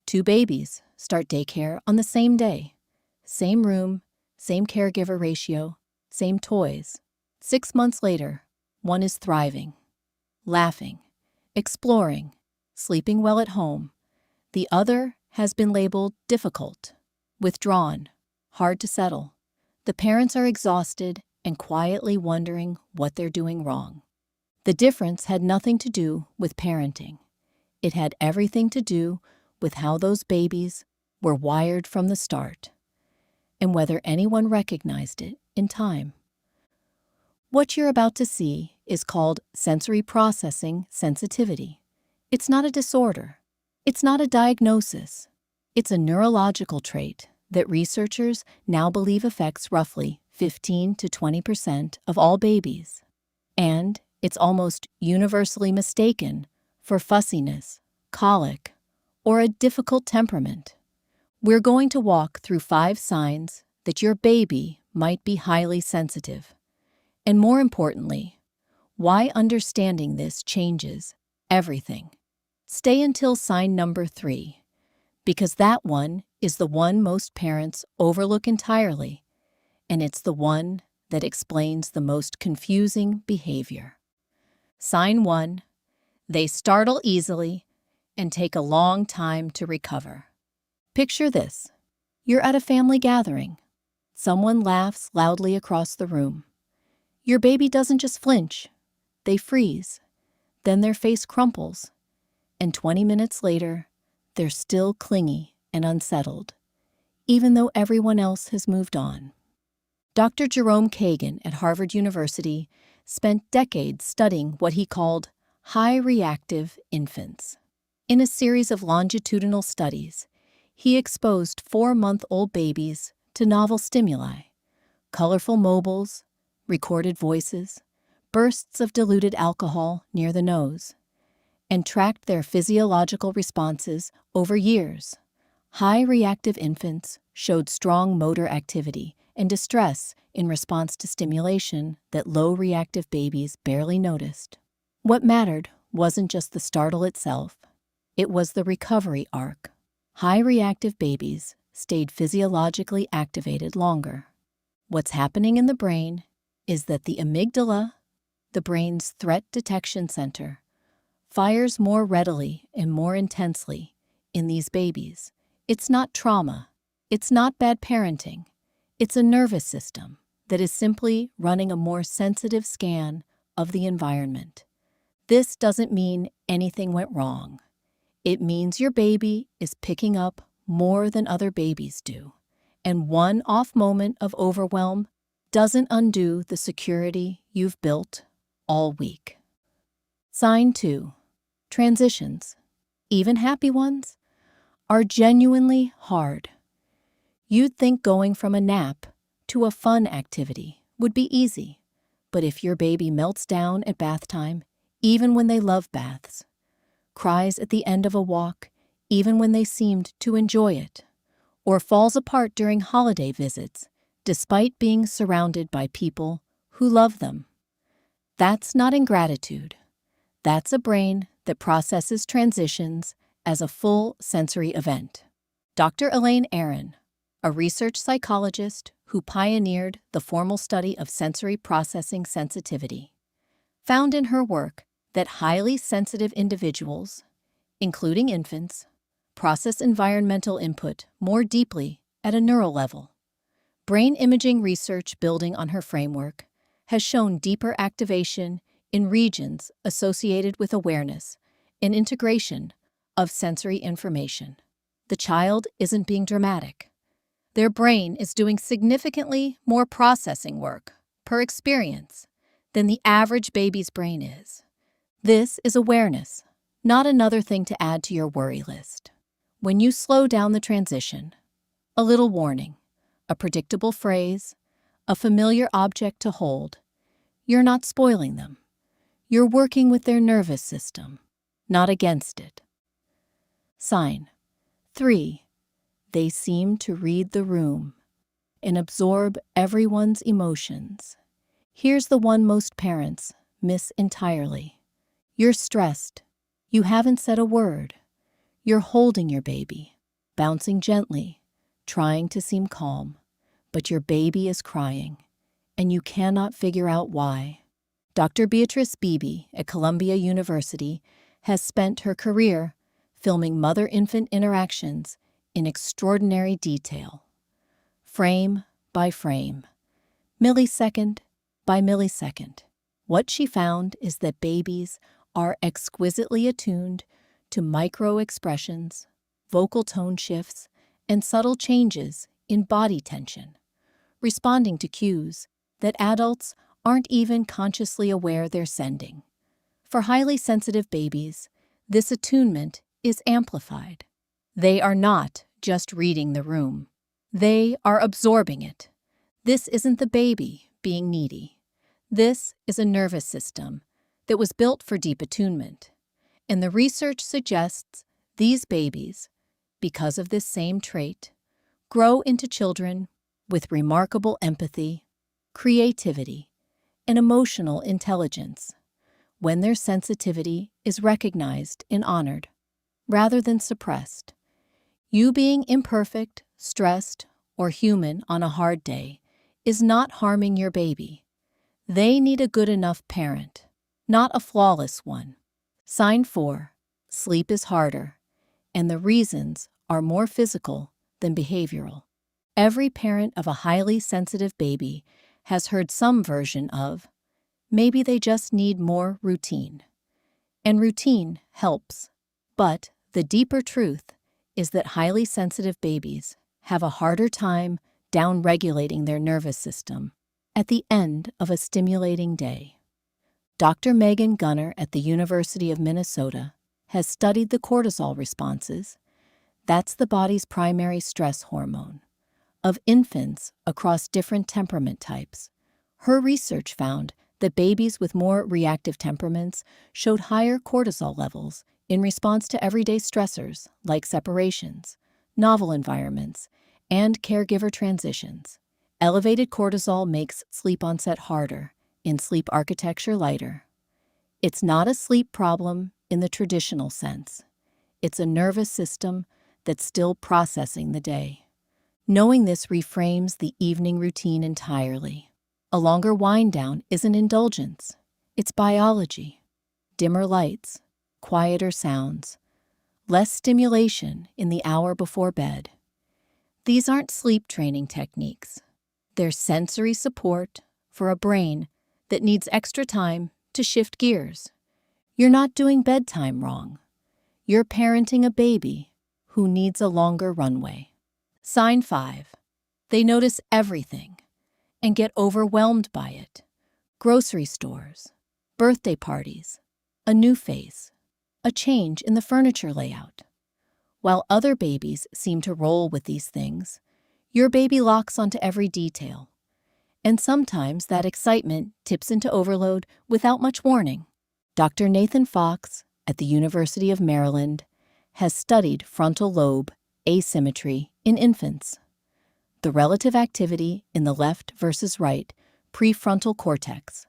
Two babies start daycare on the same day. Same room, same caregiver ratio, same toys. 6 months later, one is thriving, laughing, exploring, sleeping well at home. The other has been labeled difficult, withdrawn, hard to settle. The parents are exhausted and quietly wondering what they're doing wrong. The difference had nothing to do with parenting. It had everything to do with how those babies were wired from the start, and whether anyone recognized it in time. What you're about to see is called sensory processing sensitivity. It's not a disorder. It's not a diagnosis. It's a neurological trait that researchers now believe affects roughly 15 to 20% of all babies. And it's almost universally mistaken for fussiness, colic, or a difficult temperament. We're going to walk through 5 signs that your baby might be highly sensitive. And more importantly, why understanding this changes everything. Stay until sign number 3, because that one is the one most parents overlook entirely, and it's the one that explains the most confusing behavior. Sign 1, they startle easily and take a long time to recover. Picture this. You're at a family gathering. Someone laughs loudly across the room. Your baby doesn't just flinch. They freeze. Then their face crumples. And 20 minutes later, they're still clingy and unsettled, even though everyone else has moved on. Dr. Jerome Kagan at Harvard University spent decades studying what he called high-reactive infants. In a series of longitudinal studies, he exposed 4-month-old babies to novel stimuli, colorful mobiles, recorded voices, bursts of diluted alcohol near the nose, and tracked their physiological responses over years. High-reactive infants showed strong motor activity and distress in response to stimulation that low-reactive babies barely noticed. What mattered wasn't just the startle itself. It was the recovery arc. High-reactive babies stayed physiologically activated longer. What's happening in the brain is that the amygdala, the brain's threat detection center, fires more readily and more intensely in these babies. It's not trauma. It's not bad parenting. It's a nervous system that is simply running a more sensitive scan of the environment. This doesn't mean anything went wrong. It means your baby is picking up more than other babies do, and one off moment of overwhelm doesn't undo the security you've built all week. Sign 2. Transitions, even happy ones, are genuinely hard. You'd think going from a nap to a fun activity would be easy, but if your baby melts down at bath time, even when they love baths, cries at the end of a walk, even when they seemed to enjoy it, or falls apart during holiday visits, despite being surrounded by people who love them, that's not ingratitude. That's a brain that processes transitions as a full sensory event. Dr. Elaine Aron, a research psychologist who pioneered the formal study of sensory processing sensitivity, found in her work that highly sensitive individuals, including infants, process environmental input more deeply at a neural level. Brain imaging research building on her framework has shown deeper activation in regions associated with awareness and integration of sensory information. The child isn't being dramatic. Their brain is doing significantly more processing work per experience than the average baby's brain is. This is awareness, not another thing to add to your worry list. When you slow down the transition, a little warning, a predictable phrase, a familiar object to hold, you're not spoiling them. You're working with their nervous system, not against it. Sign 3. They seem to read the room and absorb everyone's emotions. Here's the one most parents miss entirely. You're stressed. You haven't said a word. You're holding your baby, bouncing gently, trying to seem calm, but your baby is crying, and you cannot figure out why. Dr. Beatrice Beebe at Columbia University has spent her career filming mother-infant interactions in extraordinary detail, frame by frame, millisecond by millisecond. What she found is that babies are exquisitely attuned to micro-expressions, vocal tone shifts, and subtle changes in body tension, responding to cues that adults aren't even consciously aware they're sending. For highly sensitive babies, this attunement is amplified. They are not just reading the room. They are absorbing it. This isn't the baby being needy. This is a nervous system that was built for deep attunement. And the research suggests these babies, because of this same trait, grow into children with remarkable empathy, creativity, and emotional intelligence when their sensitivity is recognized and honored, rather than suppressed. You being imperfect, stressed, or human on a hard day is not harming your baby. They need a good enough parent, not a flawless one. Sign 4. Sleep is harder, and the reasons are more physical than behavioral. Every parent of a highly sensitive baby has heard some version of, maybe they just need more routine. And routine helps. But the deeper truth is that highly sensitive babies have a harder time down-regulating their nervous system at the end of a stimulating day. Dr. Megan Gunner at the University of Minnesota has studied the cortisol responses, that's the body's primary stress hormone, of infants across different temperament types. Her research found that babies with more reactive temperaments showed higher cortisol levels in response to everyday stressors like separations, novel environments, and caregiver transitions. Elevated cortisol makes sleep onset harder, in sleep architecture lighter. It's not a sleep problem in the traditional sense. It's a nervous system that's still processing the day. Knowing this reframes the evening routine entirely. A longer wind down isn't indulgence. It's biology. Dimmer lights, quieter sounds, less stimulation in the hour before bed. These aren't sleep training techniques. They're sensory support for a brain that needs extra time to shift gears. You're not doing bedtime wrong. You're parenting a baby who needs a longer runway. Sign 5. They notice everything and get overwhelmed by it. Grocery stores, birthday parties, a new face, a change in the furniture layout. While other babies seem to roll with these things, your baby locks onto every detail. And sometimes that excitement tips into overload without much warning. Dr. Nathan Fox at the University of Maryland has studied frontal lobe asymmetry in infants, the relative activity in the left versus right prefrontal cortex,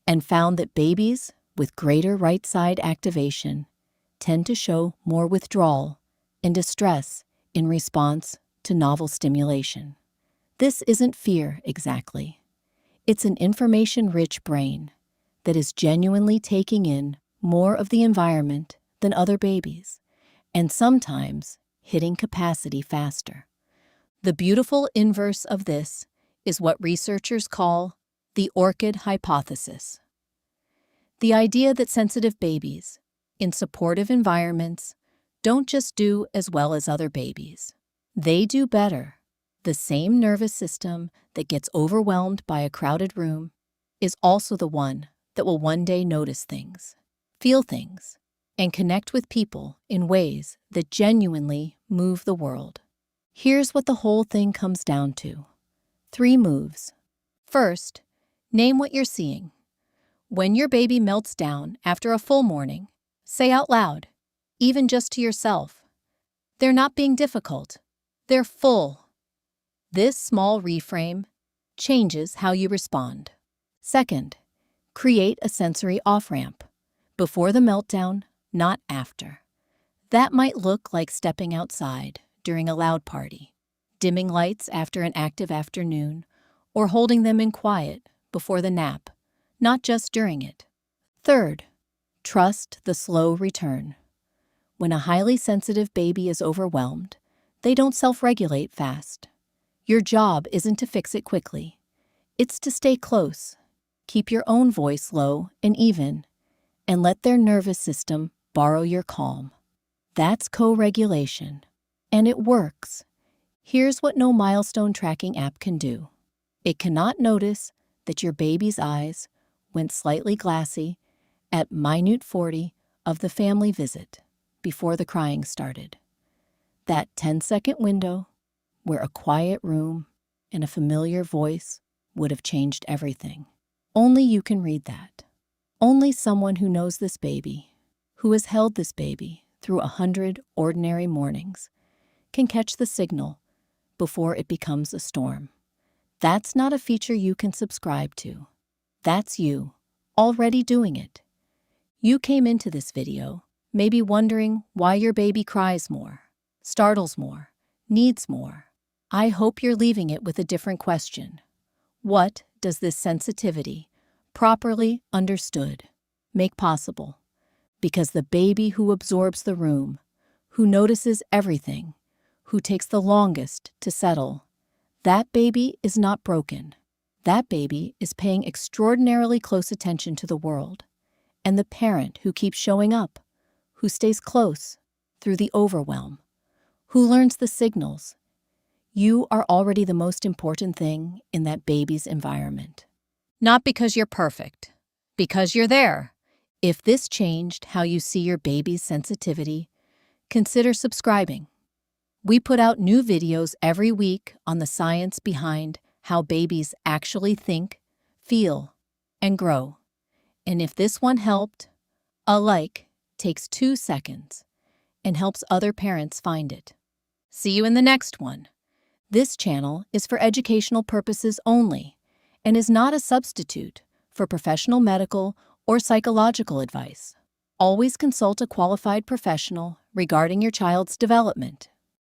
and found that babies with greater right side activation tend to show more withdrawal and distress in response to novel stimulation. This isn't fear exactly. It's an information-rich brain that is genuinely taking in more of the environment than other babies, and sometimes hitting capacity faster. The beautiful inverse of this is what researchers call the orchid hypothesis. The idea that sensitive babies, in supportive environments, don't just do as well as other babies. They do better. The same nervous system that gets overwhelmed by a crowded room is also the one that will one day notice things, feel things, and connect with people in ways that genuinely move the world. Here's what the whole thing comes down to. 3 moves. First, name what you're seeing. When your baby melts down after a full morning, say out loud, even just to yourself, "They're not being difficult. They're full." This small reframe changes how you respond. Second, create a sensory off-ramp. Before the meltdown, not after. That might look like stepping outside, during a loud party, dimming lights after an active afternoon, or holding them in quiet before the nap, not just during it. Third, trust the slow return. When a highly sensitive baby is overwhelmed, they don't self-regulate fast. Your job isn't to fix it quickly. It's to stay close, keep your own voice low and even, and let their nervous system borrow your calm. That's co-regulation. And it works. Here's what no milestone tracking app can do. It cannot notice that your baby's eyes went slightly glassy at minute 40 of the family visit before the crying started. That 10-second window where a quiet room and a familiar voice would have changed everything. Only you can read that. Only someone who knows this baby, who has held this baby through 100 ordinary mornings, can catch the signal before it becomes a storm. That's not a feature you can subscribe to. That's you, already doing it. You came into this video maybe wondering why your baby cries more, startles more, needs more. I hope you're leaving it with a different question. What does this sensitivity, properly understood, make possible? Because the baby who absorbs the room, who notices everything, who takes the longest to settle, that baby is not broken. That baby is paying extraordinarily close attention to the world. And the parent who keeps showing up, who stays close through the overwhelm, who learns the signals. You are already the most important thing in that baby's environment. Not because you're perfect, because you're there. If this changed how you see your baby's sensitivity, consider subscribing. We put out new videos every week on the science behind how babies actually think, feel, and grow. And if this one helped, a like takes 2 seconds and helps other parents find it. See you in the next one. This channel is for educational purposes only and is not a substitute for professional medical or psychological advice. Always consult a qualified professional regarding your child's development.